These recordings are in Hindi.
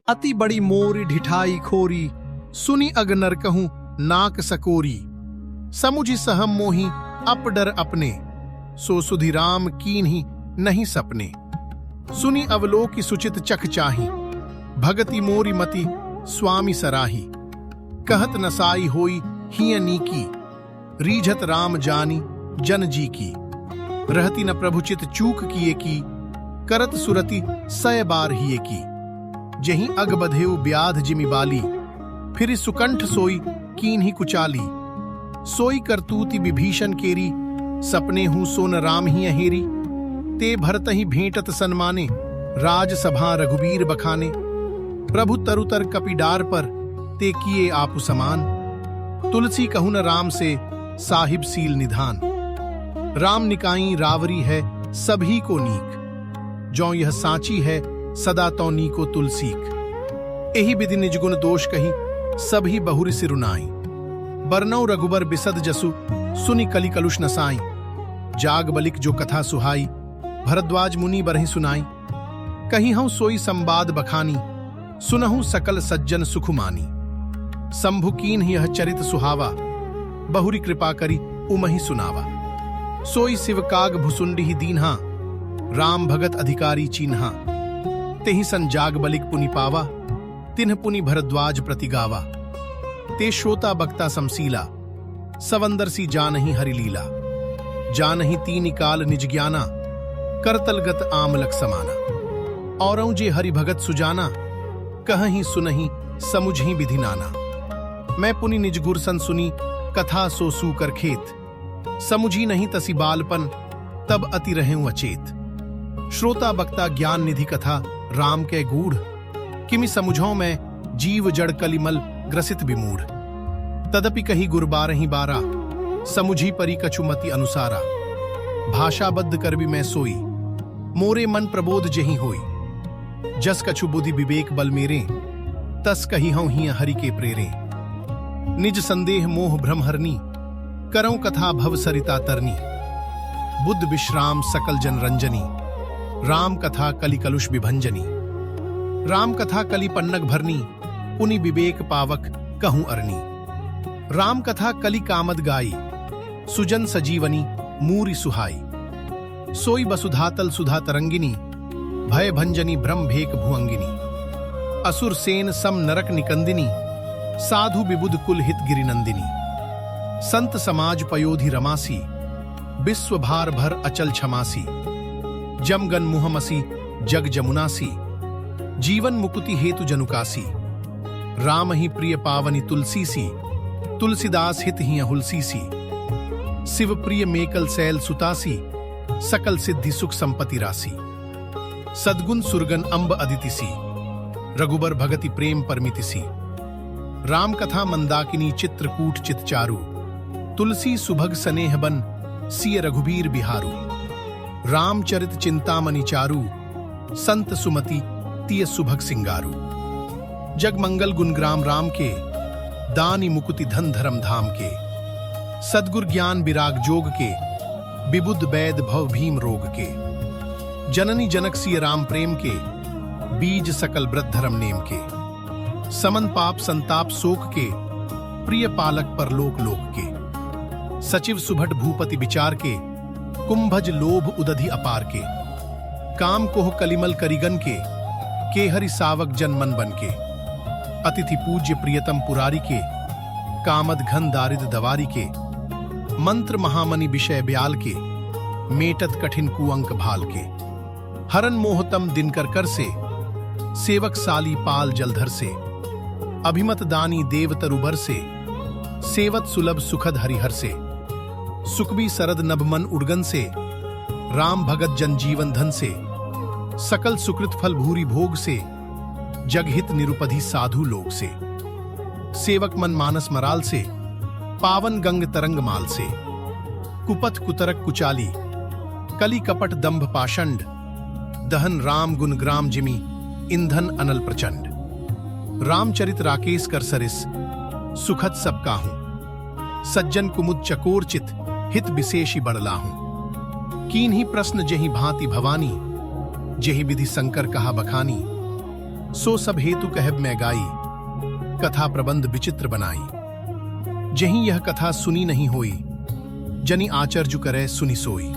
अति बड़ी मोरी ढिठाई खोरी, सुनी अग नर कहूं नाक सकोरी। समुझि सहम मोहि अप डर अपने, सो सुधि राम कीन्हि नहीं सपने। सुनी अवलोकि सुचित चख चाही, भगति मोरी मति स्वामी सराही। कहत नसाई होई हिय नीकी, रीझत राम जानी जन जी की। रहती न प्रभुचित चूक किए की, करत सुरति सय बार हिये की। जहीं अग बधेउ ब्याध जिमि बाली, फिर सुकंठ सोई कीन्हि कुचाली। सोई करतूति विभीषण केरी, सपने हूं सोन राम ही अहेरी। ते भरत ही भेंटत सन्माने, राज सभा रघुबीर बखाने। प्रभु तरुतर कपिडार पर, ते किए आपु समान। तुलसी कहु न राम से, साहिब सील निधान। राम निकाई रावरी है सभी को नीक, जौ यह साची है सदा तो नीको तुलसीक। एही विधि निजगुण दोष कही, सभी बहुरि सिरुनाई। बरनौ रघुबर बिसद जसु, सुनि कलि कलुष नसाई। जाग बलिक जो कथा सुहाई, भरद्वाज मुनि बरहि सुनाई। कही हूं सोई संवाद बखानी, सुनहु सकल सज्जन सुख मानी। शंभु कीन यह चरित सुहावा, बहुरी कृपा करी उमहि सुनावा। सोई शिव काग भुसुंडी ही दीन्हा, राम भगत अधिकारी चीन्हा। तेहि सन जाग बलिक पुनि पावा, तिन्ह पुनि भरद्वाज प्रति गावा। ते श्रोता बक्ता समसीला, सवंदर सी जानहि हरि लीला। जानहि तीनि काल निज ज्ञाना, करतलगत आमलक समाना। औरौ जे हरि भगत सुजाना, कहहि सुनहि समुझहि विधि नाना। मैं पुनि निज गुर सन सुनी, कथा सो सूकर खेत। समुझी नहीं तसी बालपन, तब अति रहें अचेत। श्रोता बक्ता ज्ञान निधि कथा, राम के गूढ़। किमि समुझौ मैं, जीव जड़ कलिमल ग्रसित विमूढ़। तदपि कही गुरबारहि बारा, समुझी परि कछुमति अनुसारा। भाषाबद्ध कर भी मैं सोई, मोरे मन प्रबोध जहि होई। जस कछु बुद्धि विवेक बल मेरे, तस कही हूं हिय हरि के प्रेरे। निज संदेह मोह भ्रम हरनी, करऊं कथा भव सरिता तरनी। बुद्ध विश्राम सकल जन रंजनी, राम कथा कलि कलुष विभंजनी। राम कथा कलि पन्नग भरनी, पुनि विवेक पावक कहूं अरनी। राम कथा कलि कामद गाई, सुजन सजीवनी मूरी सुहाई। सोई वसुधातल सुधा तरंगिनी, भय भंजनी ब्रह्म भेक भुअंगिनी। असुर सेन सम नरक निकंदिनी, साधु विबुध कुल हित गिरिनंदिनी। संत समाज पयोधि रमासी, विश्व भार भर अचल क्षमासी। जमगन मुहमसी जग जमुनासी, जीवन मुकुति हेतु जनुकासी। राम ही प्रिय पावनी तुलसी सी, तुलसीदास हित ही हुलसी सी। शिव प्रिय मेकल सैल सुतासी, सकल सिद्धि सुख संपत्ति राशि। सद्गुण सुरगन अंब अदिति सी, रघुबर भगति प्रेम परमिति सी। राम कथा मंदाकिनी चित्रकूट चित चारु, तुलसी सुभग स्नेह बन सिय रघुबीर बिहारू। रामचरित चिंतामणि चारु, संत सुमति तिय सुभग सिंगारू। जग मंगल गुणग्राम राम के, दानी मुकुति धन धर्म धाम के। सद्गुर ज्ञान विराग जोग के, विबुद्ध वैद भव भीम रोग के। जननी जनक सिय राम प्रेम के, बीज सकल व्रत धर्म नेम के। समन पाप संताप शोक के, प्रिय पालक परलोक लोक के। सचिव सुभट भूपति विचार के, कुंभज लोभ उदधि अपार के। काम कोह कलिमल करिगन के हरि सावक जन मन बन के। अतिथि पूज्य प्रियतम पुरारी के, कामद घन दारिद दवारी के। मंत्र महामणि विषय ब्याल के, मेटत कठिन कुअंक भाल के। हरन मोहतम दिनकर कर से, सेवक साली पाल जलधर से। अभिमत दानी देव तरुबर से, सेवत सुलभ सुखद हरिहर से। सुकबी सरद नभ मन उड़गन से, राम भगत जन जीवन धन से। सकल सुकृत फल भूरी भोग से, जगहित निरुपधि साधु लोग से। सेवक मन मानस मराल से, पावन गंग तरंग माल से। कुपथ कुतरक कुचाली, कली कपट दंभ पाषंड। दहन राम गुण ग्राम जिमि, ईंधन अनल प्रचंड। रामचरित राकेश कर सरिस, सुखद सब काहूं। सज्जन कुमुद चकोर चित, हित विशेषी बड़लाहूं। कीन्ही प्रश्न जहि भांति भवानी, जेहि विधि शंकर कहा बखानी। सो सब हेतु कहब मैं गाई, कथा प्रबंध विचित्र बनाई। जहीं यह कथा सुनी नहीं होई, जनि आचर्य करे सुनि सोई।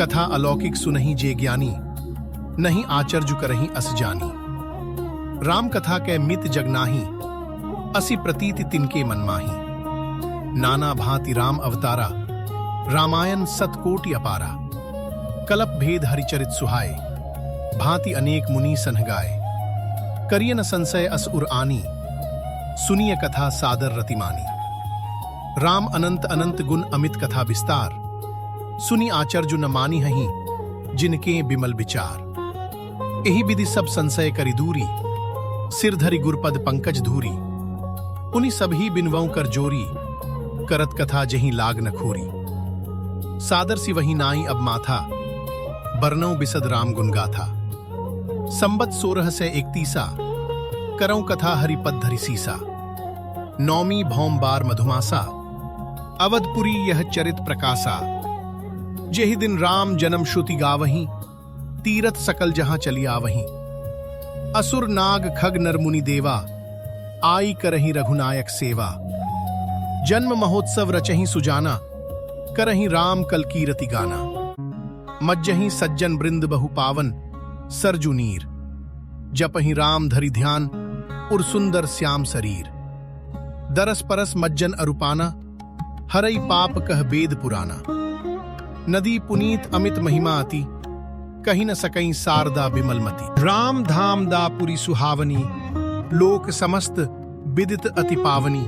कथा अलौकिक सुनहि जे ज्ञानी, नहीं आचर्य करहि अस जानी। राम कथा कै मित जगनाही, असि प्रतीति तिनके मन माही। नाना भांति राम अवतारा, रामायण सतकोटि अपारा। कलप भेद हरिचरित सुहाए, भांति अनेक मुनि सनगाए। करिय न संशय अस उर आनी, सुनिय कथा सादर रतिमानी। राम अनंत अनंत गुण अमित कथा विस्तार, सुनि आचर्य न मानी हहीं, जिनके बिमल विचार। एहि विधि सब संशय करि दूरी, सिर धरि गुरपद पंकज धूरी। उनि सभी बिनवों कर जोरी, करत कथा जहीं लाग न खोरी। सादर सी वही नाई अब माथा, बरनौ बिसद राम गुण गाथा। संबत 1631, करौ कथा हरिपद धरि सीसा। नौमी भौम बार मधुमासा, अवधपुरी यह चरित प्रकाशा। जेहि दिन राम जन्म श्रुति गावहीं, तीरथ सकल जहां चली आवहीं। असुर नाग खग नर मुनि देवा, आई करहि रघुनायक सेवा। जन्म महोत्सव रचहि सुजाना, करहि राम कल कीरति गाना। मज्जहि सज्जन वृंद बहु पावन, सरजु नीर। जपहि राम धरि ध्यान, उर सुंदर श्याम शरीर। दरस परस मज्जन अरुपाना, हरई पाप कह वेद पुराना। नदी पुनीत अमित महिमा अति, कहीं न सकई सारदा बिमलमति। राम धाम दापुरी सुहावनी, लोक समस्त विदित अति पावनी।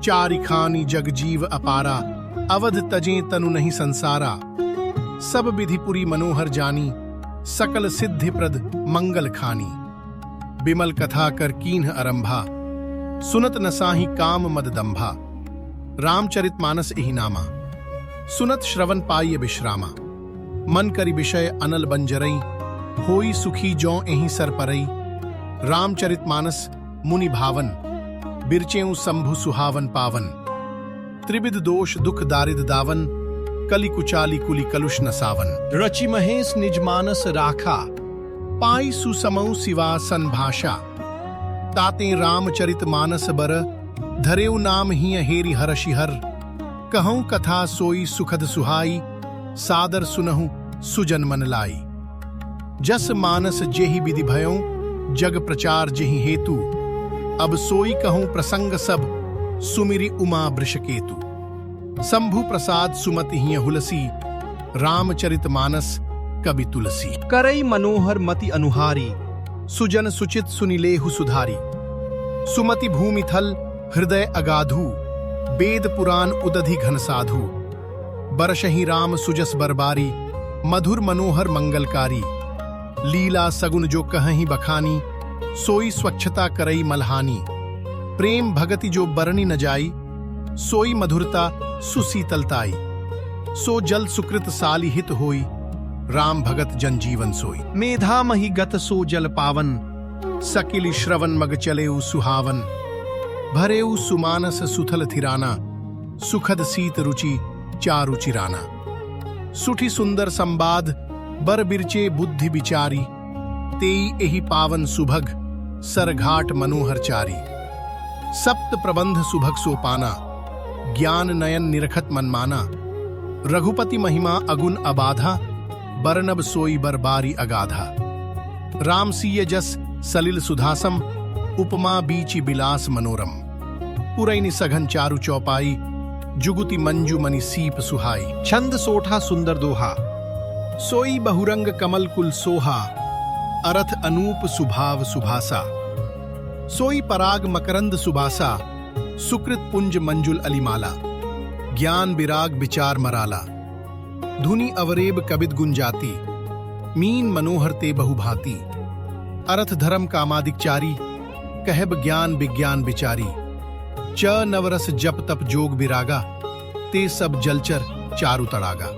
चारि खानी जग जीव अपारा, अवध तजें तनु नहीं संसारा। सब विधिपुरी मनोहर जानी, सकल सिद्धिप्रद मंगल खानी। बिमल कथा कर कीन्ह आरंभा, सुनत न साहि काम मद दंभा। रामचरित मानस एहि नामा, सुनत श्रवण पाय विश्रामा। मन करि विषय अनल बंजरई, होई सुखी जौ एहि सर परई। रामचरित मानस मुनि भावन, बिरचेऊ शंभु सुहावन पावन। त्रिविध दोष दुख दारिद दावन, कलि कुचाली कुली कलुष न सावन। रचि महेश निज मानस राखा, पाई सुसमऊ सिवासन भाषा। ताते रामचरित मानस बर, धरेउ नाम ही हेरि हरषिहर। कहूं कथा सोई सुखद सुहाई, सादर सुनहु सुजन मन लाई। जस मानस जेहि विधि भयों, जग प्रचार जेहि हेतु। अब सोई कहूं प्रसंग सब, सुमिरि उमा वृषकेतु। शंभु प्रसाद सुमति हिय हुलसी, रामचरित मानस कवि तुलसी। करई मनोहर मति अनुहारी, सुजन सुचित सुनिलेहु सुधारी। सुमति भूमि थल हृदय अगाधु, वेद पुराण उदधि घन साधु। बरसहि राम सुजस बरबारी, मधुर मनोहर मंगलकारी। लीला सगुन जो कहहि बखानी, सोई स्वच्छता करई मलहानी। प्रेम भगति जो बरनी न जाई, सोई मधुरता सुशीतलताई। सो जल सुकृत साली हित होई, राम भगत जन जीवन सोई। मेधा मही गत सो जल पावन, सकिली श्रवण मग चलेउ सुहावन। भरेउ सुमानस सुथल थिराना, सुखद सीत रुचि चारु चिराना। सुठी सुंदर संवाद, बर बिरचे बुद्धि विचारी। तेई एहि पावन सुभग, सरघाट मनोहर चारी। सप्त प्रबंध सुभग सोपाना, ज्ञान नयन निरखत मनमाना। रघुपति महिमा अगुण अबाधा, बरनब सोई बरबारी अगाधा। राम सीय जस सलिल सुधासम, उपमा बीची बिलास मनोरम। पुरैनि सघन चारु चौपाई, जुगुति मंजू मनि सीप सुहाई। छंद सोठा सुंदर दोहा, सोई बहुरंग कमल कुल सोहा। अरथ अनूप सुभाव सुभासा, सोई पराग मकरंद सुबासा। सुकृत पुंज मंजुल अलिमाला, ज्ञान विराग विचार मराला। धुनि अवरेब कबिद गुंजाती, मीन मनोहर ते बहुभांति। अर्थ धर्म कामादिक चारी, कहब ज्ञान विज्ञान विचारी। च नवरस जप तप जोग विरागा, ते सब जलचर चारु तड़ागा।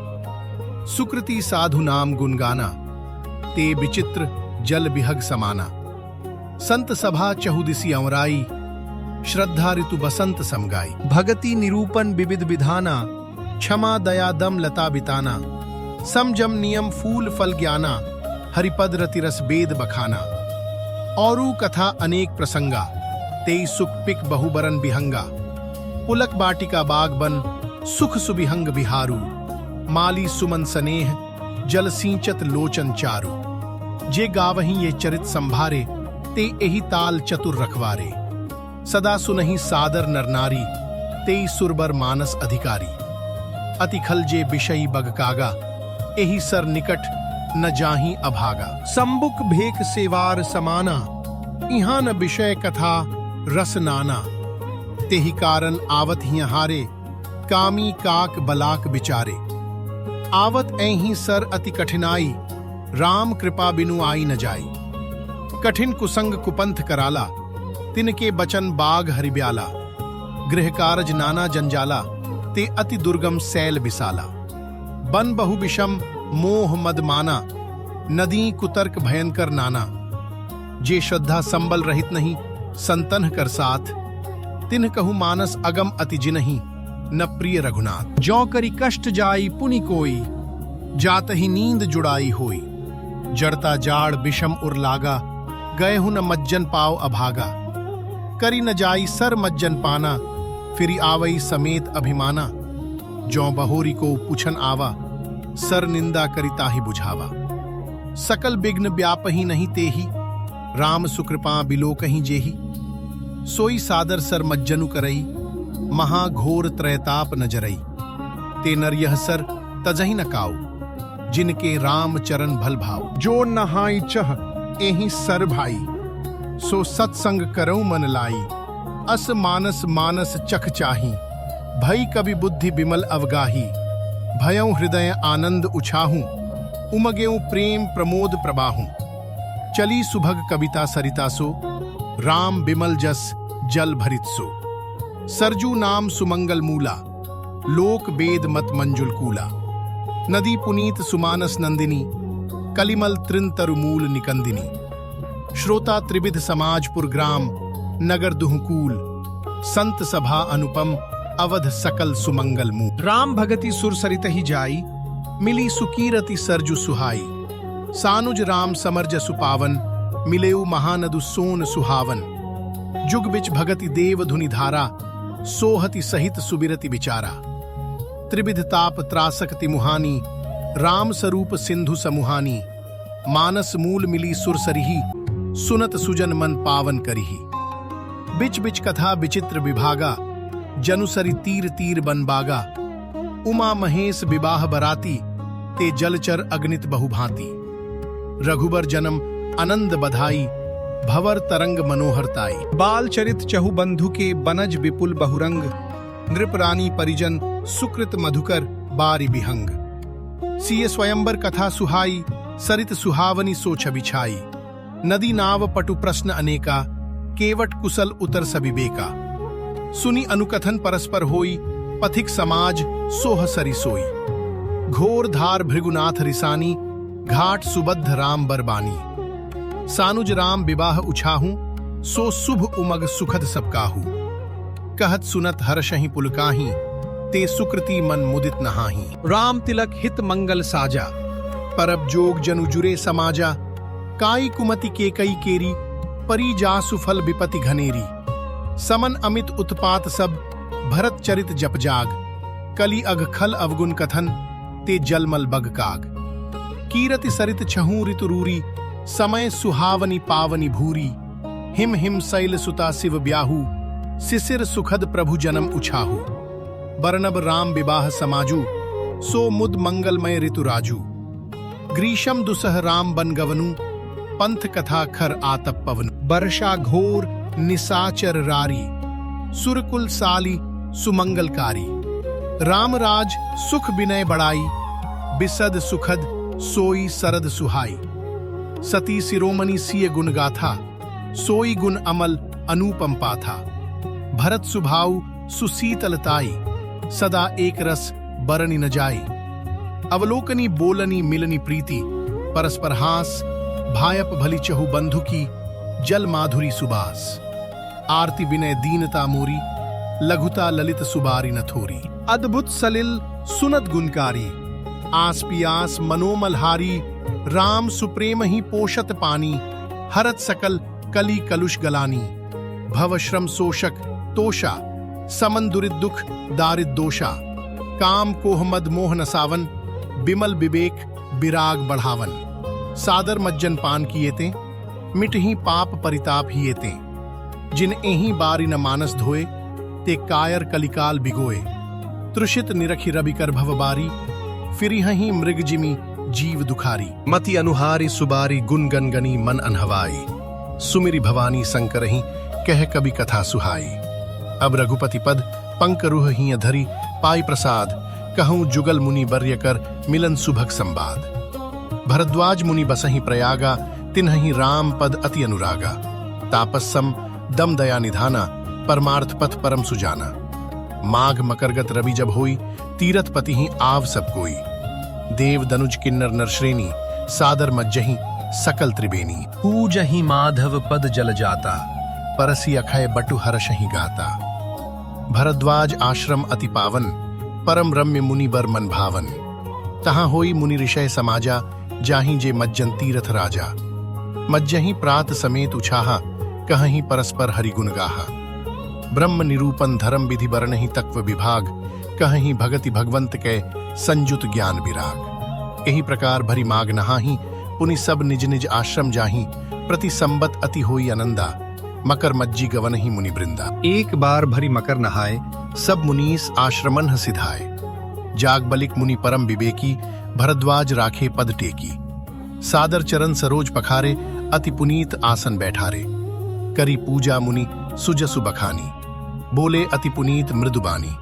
सुकृति साधु नाम गुणगाना, ते विचित्र जल विहग समाना। संत सभा चहुदिसी अवराई, श्रद्धा ऋतु बसंत समगाई। भगति निरूपण विविध विधाना, क्षमा दया दम लता बिताना। समजम नियम फूल फल ज्ञाना, हरिपद रति रस वेद बखाना। औरू कथा अनेक प्रसंगा, तेई सुख पिक बहुबरन बिहंगा। पुलक बाटिका बाग बन, सुख सुबिहंग बिहारू। माली सुमन सनेह, जल सींचत लोचन चारू। जे गावहीं ये चरित संभारे, ते एही ताल चतुर रखवारे। सदा सुनहि सादर नरनारी, तेई सुरबर मानस अधिकारी। अति खल जे बिषयी बगकागा, एही सर निकट न जाहि अभागा। संबुक भेक सेवार समाना, इहाँ न विषय कथा रस नाना। तेहि कारण आवत ही हारे, कामी काक बलाक बिचारे। आवत ऐहि सर अति कठिनाई, राम कृपा बिनु आई न जाई। कठिन कुसंग कुपंथ कराला, तिनके बचन बाग हरिब्याला। गृह कारज नाना जंजाला, ते अति दुर्गम सैल बिसाला। बन बहु विषम मोह मद माना, नदी कुतर्क भयंकर नाना। जे श्रद्धा संबल रहित नहीं, संतन कर साथ। तिन्ह कहु मानस अगम अति जिनहि, न प्रिय रघुनाथ। जौ करी कष्ट जाई पुनि कोई, जात ही नींद जुड़ाई होई। जड़ता जाड़ विषम उर लागा, गए हु न मज्जन पाव अभागा। करी न जाई सर मज्जन पाना, फिरी आवई समेत अभिमाना। जौ बहोरी को पुछन आवा, सर निंदा करिता ही बुझावा। सकल बिघ्न व्यापही नहीं तेही, राम सुकृपा बिलो कहीं जेही। सोई सादर सर मज्जनु करई, महाघोर त्रैताप न जरई। ते नर यह सर तजहि न काऊ, जिनके राम चरण भल भाव। जो नहाई चह एहि सर भाई, सो सत्संग करऊ मन लाई। अस मानस मानस चख चाही, भई कवि बुद्धि बिमल अवगाही। भयं हृदय आनंद उछाहूं, उमगेऊ प्रेम प्रमोद प्रबाहूं। चली सुभग कविता सरिता सो, राम बिमल जस जल भरित सो। सरजू नाम सुमंगल मूला, लोक वेद मत मंजुल कूला। नदी पुनीत सुमानस नंदिनी, कलिमल तृण तरुमूल निकंदिनी। श्रोता त्रिविध समाजपुर ग्राम, नगर दुहकूल। संत सभा अनुपम, अवध सकल सुमंगल मूल। राम भगति सुर सरित ही जाई, मिली सुकीरति सरजु सुहाई। सानुज राम समर्ज सुपावन, मिलेऊ महानदु सोन सुहावन। जुग बिच भगति देव धुनि धारा, सोहति सहित सुबिरति बिचारा। त्रिविध ताप त्रासकति मुहानी, राम स्वरूप सिंधु समुहानी। मानस मूल मिली सुर सरिही, सुनत सुजन मन पावन करिही। बिच बिच कथा विचित्र विभागा, जनुसरि तीर तीर बन बागा। उमा महेश विवाह बराती, ते जलचर अग्नित बहुभांति। रघुबर जन्म आनंद बधाई, भवर तरंग मनोहरताई। बाल चरित चहु बंधु के, बनज विपुल बहुरंग। नृप रानी परिजन, सुकृत मधुकर बारी बिहंग। सिय स्वयंबर कथा सुहाई, सरित सुहावनी सो छवि छाई। नदी नाव पटु प्रश्न अनेका, केवट कुशल उतर सविवेका। सुनि अनुकथन परस्पर होई, पथिक समाज सोह सरि सोई। घोर धार भृगुनाथ रिसानी, घाट सुबद्ध राम बरबानी। सानुज राम विवाह उछाहूं, सो शुभ उमग सुखद सबकाहू। कहत सुनत हर्षहि पुलकाही, ते सुकृति मन मुदित नहाही। राम तिलक हित मंगल साजा, परब जोग जनु जुरे समाजा। काई कुमति के कई केरी, परी जासु फल विपति घनेरी। समन अमित उत्पात सब, भरत चरित जप जाग। कली अघ खल अवगुण कथन, ते जलमल बग काग। कीरति सरित छहू ऋतुरूरी, समय सुहावनी पावनी भूरी। हिम हिम शैल सुता शिव ब्याहू, शिशिर सुखद प्रभु जन्म उछाहू। बरनब राम विवाह समाजू, सो मुद मंगलमय ऋतुराजू। ग्रीशम दुसह राम बन गवनु, पंथ कथा खर आतप पवनु। वर्षा घोर निसाचर रारी, सुरकुल साली सुमंगलकारी। रामराज सुख विनय बड़ाई, बिसद सुखद सोई सरद सुहाई। सती शिरोमणि सिय गुण गाथा, सोई गुण अमल अनुपम पाथा। भरत सुभाऊ सुशीतलताई, सदा एक रस बरनी न जाई। अवलोकनी बोलनी मिलनी प्रीति, परस्पर हास भायप भली चहु बंधु की। जल माधुरी सुबास, आरती विनय दीनता मोरी। लघुता ललित सुबारी न थोरी। अद्भुत सलिल सुनत गुणकारी, आस पियास मनोमलहारी। राम सुप्रेम ही पोषत पानी, हरत सकल कली कलुष गलानी, भव श्रम शोषक तोषा, समन दुरित दुख दारिद दोषा, काम कोह मद मोह नसावन, बिमल विवेक विराग बढ़ावन। सादर मज्जन पान किएते, मिट ही पाप परिताप हिएते, जिन एही बारी न मानस धोए, ते कायर कलिकाल भिगोए। तृषित निरखि रवि कर भवबारी, फिरि हहीं मृग जिमि जीव दुखारी। मति अनुहारी सुबारी, गुन गन गनी मन अनहवाई, सुमिरि भवानी संकरहि, कह कवि कथा सुहाई। अब रघुपति पद पंकरुह ही धरी, पाई प्रसाद, कहूँ जुगल मुनि बर्य कर, मिलन सुभग संवाद। भरद्वाज मुनि बसहि प्रयागा, तिन्हहि राम पद अति अनुरागा। तापस्सम दम दया निधाना, परमार्थ पथ परम सुजाना। माघ मकरगत रवि जब होई, तीरथ पति ही आव सब कोई। देव दनुज किन्नर नरश्रेणी, सादर मज्जहि सकल त्रिवेणी। पूजहि माधव पद जल जाता, परसी अखय बटु हर्षहि गाता। भरद्वाज आश्रम अति पावन, परम रम्य मुनि बर मन भावन। तहाँ होई मुनि ऋषय समाजा, जाहि जे मज्जन तीरथ राजा। मज्जहि प्रात समेत उछाहा, कहहि परस्पर हरि गुण गाहा। ब्रह्म निरूपन धर्म विधि बरनहि तत्व विभाग, कहहि भगति भगवंत के संजुत ज्ञान विराग। एही प्रकार भरी माग नहाहि, पुनि सब निज निज आश्रम जाहि। प्रति संबत अति होई आनंदा, मकर मज्जी गवनहि मुनि वृंदा। एक बार भरी मकर नहाए, सब मुनीस आश्रमन सिधाए। जाग बलिक मुनि परम विवेकी, भरद्वाज राखे पद टेकी। सादर चरण सरोज पखारे, अति पुनीत आसन बैठारे। करी पूजा मुनि सुजसु बखानी, बोले अति पुनीत मृदुबानी।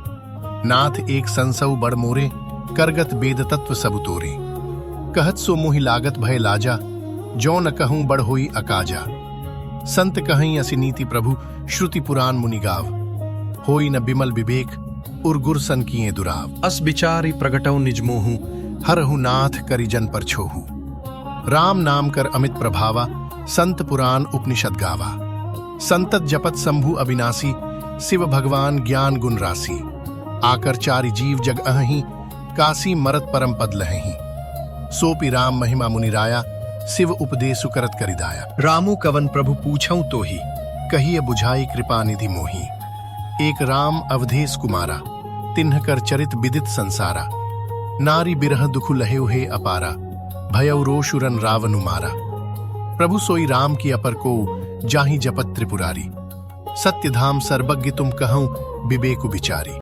नाथ एक संसव बड़ मोरे, करगत वेद तत्व सब तोरे। कहत सो मोहि लागत भय लाजा, जो न कहूं बड़ होई अकाजा। संत कहीं असि नीति प्रभु, श्रुति पुराण मुनि गाव। होई न बिमल विवेक, उर गुर सन किए दुराव। अस विचारी प्रगटौ निज मोहु, हरहु नाथ करि जन पर छोहु। राम नाम कर अमित प्रभावा, संत पुराण उपनिषद गावा। संतत जपत शंभु अविनाशी, शिव भगवान ज्ञान गुण राशि। आकर चारि जीव जग अहहीं, काशी मरत परम पद लहहीं। सोपि राम महिमा मुनिराया, शिव उपदेशु करत करिदाया। रामु कवन प्रभु पूछऊं तो ही, कहिए बुझाई कृपा निधि मोही। एक राम अवधेश कुमारा, तिन्ह कर चरित विदित संसारा। नारी बिरह दुखु लहेउ हे अपारा, भयउ रोषुरन रावनु मारा। प्रभु सोई राम की अपर को, जाहि जपत त्रिपुरारी। सत्य धाम सर्वज्ञ तुम कहूं, विवेकु विचारी।